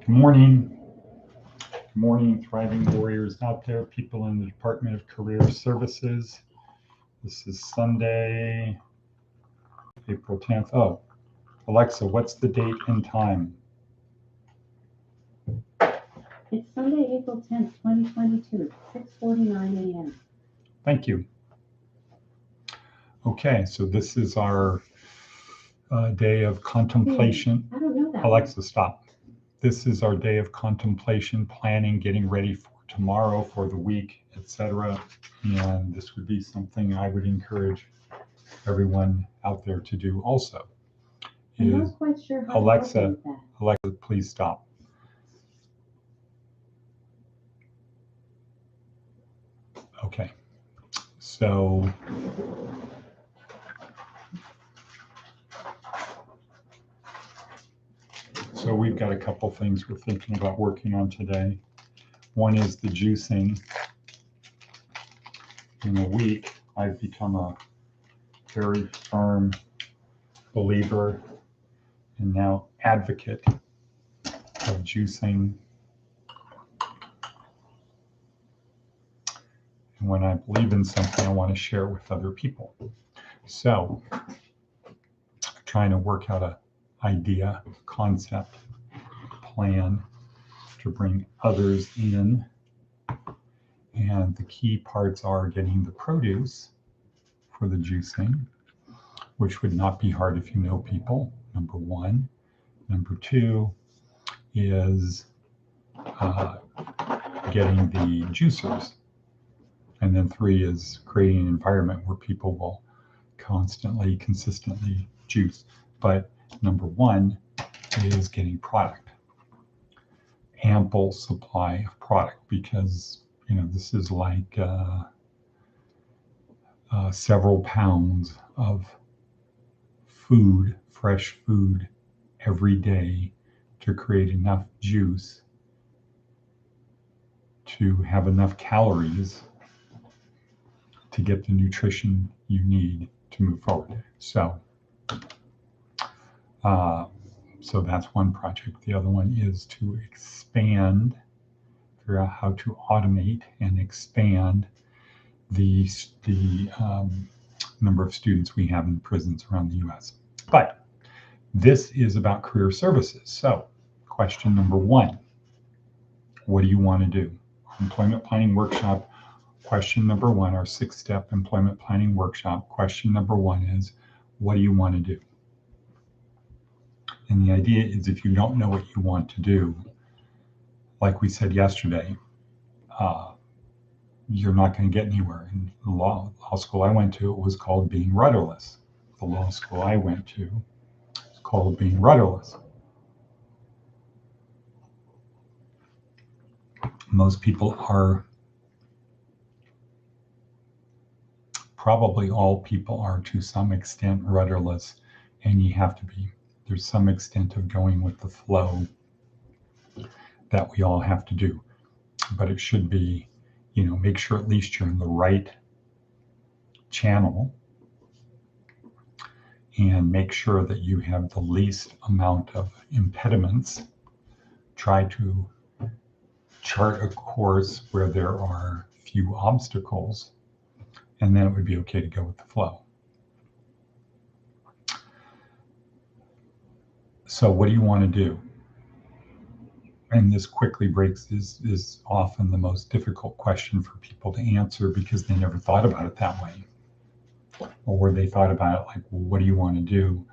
Good morning. Good morning, thriving warriors out there, people in the Department of Career Services. This is Sunday, April 10th. Oh, Alexa, what's the date and time? It's Sunday, April 10th, 2022, 6:49 a.m. Thank you. Okay, so this is our day of contemplation. I don't know that. Alexa, stop. This is our day of contemplation, planning, getting ready for tomorrow, for the week, etc. And this would be something I would encourage everyone out there to do also. I'm not quite sure how Alexa, to open that. Alexa, please stop. Okay, so we've got a couple things we're thinking about working on today. One is the juicing. In a week, I've become a very firm believer and now advocate of juicing. And when I believe in something, I want to share it with other people. So trying to work out an idea, concept, plan to bring others in. And the key parts are getting the produce for the juicing, which would not be hard if you know people, number one. Number two is getting the juicers. And then three is creating an environment where people will constantly, consistently juice. But number one is getting product, ample supply of product, because this is like several pounds of food, fresh food every day to create enough juice to have enough calories to get the nutrition you need to move forward. So that's one project. The other one is to expand, figure out how to automate and expand the number of students we have in prisons around the U.S. But this is about career services. So question number one, what do you want to do? Employment planning workshop. Question number one, our 6-step employment planning workshop. Question number one is, what do you want to do? And the idea is, if you don't know what you want to do, like we said yesterday, you're not going to get anywhere. In the law school I went to, it was called being rudderless. The law school I went to is called being rudderless. Most people are, probably all people are to some extent rudderless, and you have to be. There's some extent of going with the flow that we all have to do. But it should be, make sure at least you're in the right channel, and make sure that you have the least amount of impediments. Try to chart a course where there are few obstacles, and then it would be okay to go with the flow. So what do you want to do? And this quickly breaks is often the most difficult question for people to answer, because they never thought about it that way. Or they thought about it like, well, what do you want to do?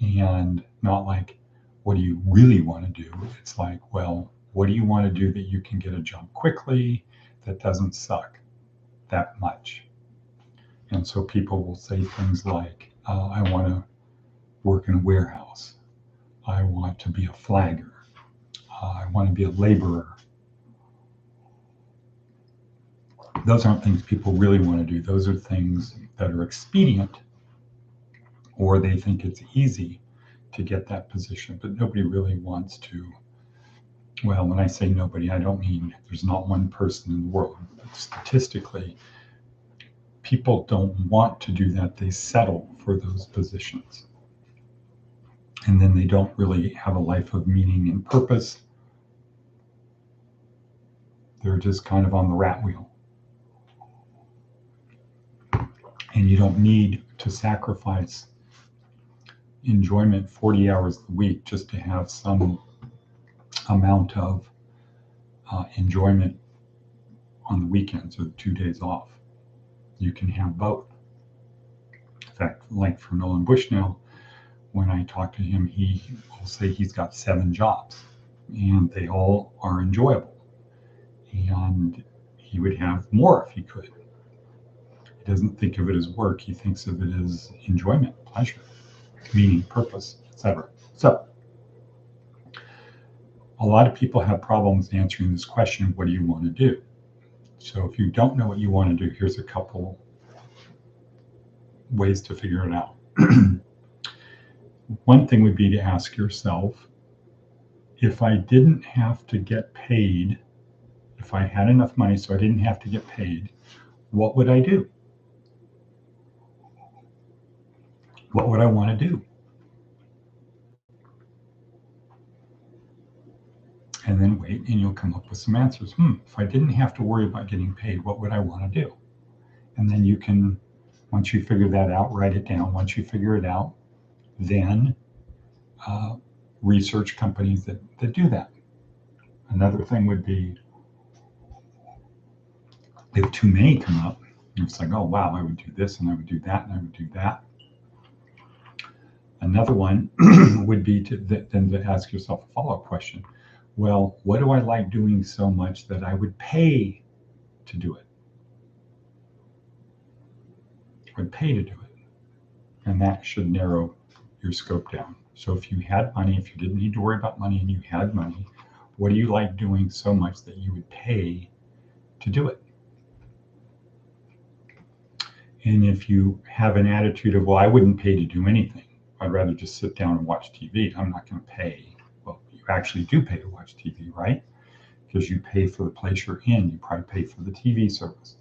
And not like, what do you really want to do? It's like, well, what do you want to do that you can get a job quickly, that doesn't suck that much? And so people will say things like, I want to work in a warehouse. I want to be a flagger. I want to be a laborer. Those aren't things people really want to do. Those are things that are expedient, or they think it's easy to get that position, but nobody really wants to. Well, when I say nobody, I don't mean there's not one person in the world. But statistically, people don't want to do that. They settle for those positions. And then they don't really have a life of meaning and purpose. They're just kind of on the rat wheel. And you don't need to sacrifice enjoyment 40 hours a week just to have some amount of enjoyment on the weekends or the 2 days off. You can have both. In fact, like for Nolan Bushnell, when I talk to him, he will say he's got 7 jobs and they all are enjoyable. And he would have more if he could. He doesn't think of it as work. He thinks of it as enjoyment, pleasure, meaning, purpose, etc. So a lot of people have problems answering this question, what do you want to do? So if you don't know what you want to do, here's a couple ways to figure it out. One thing would be to ask yourself, if I didn't have to get paid, if I had enough money so I didn't have to get paid, what would I do? What would I want to do? And then wait, and you'll come up with some answers. If I didn't have to worry about getting paid, what would I want to do? And then you can, once you figure that out, write it down. Once you figure it out, then research companies that do that. Another thing would be, if too many come up, it's like, oh, wow, I would do this and I would do that and I would do that. Another one would be then to ask yourself a follow-up question. Well, what do I like doing so much that I would pay to do it? I would pay to do it. And that should narrow your scope down. So if you had money, if you didn't need to worry about money and you had money, what do you like doing so much that you would pay to do it? And if you have an attitude of, well, I wouldn't pay to do anything, I'd rather just sit down and watch TV, I'm not going to pay. Well, you actually do pay to watch TV, right? Because you pay for the place you're in. You probably pay for the TV service.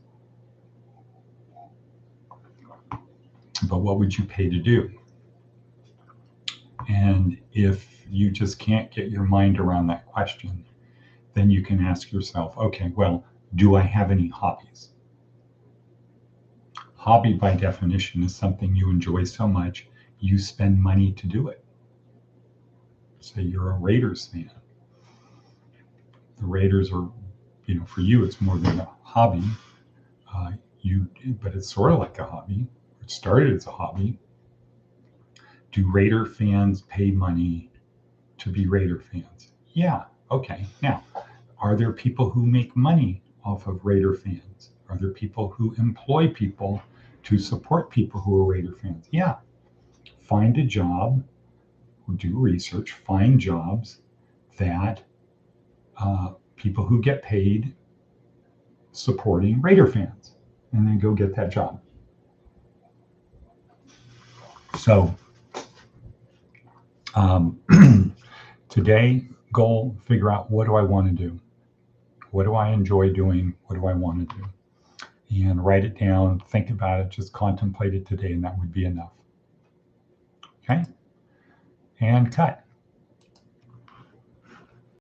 But what would you pay to do? And if you just can't get your mind around that question, then you can ask yourself, okay, well, do I have any hobbies? Hobby, by definition, is something you enjoy so much, you spend money to do it. Say you're a Raiders fan. The Raiders are, for you, it's more than a hobby. But it's sort of like a hobby. It started as a hobby. Do Raider fans pay money to be Raider fans? Yeah. Okay. Now, are there people who make money off of Raider fans? Are there people who employ people to support people who are Raider fans? Yeah. Find a job, do research, find jobs that people who get paid supporting Raider fans, and then go get that job. So today, goal, figure out, what do I want to do? What do I enjoy doing? What do I want to do? And write it down, think about it, just contemplate it today, and that would be enough. Okay? And cut.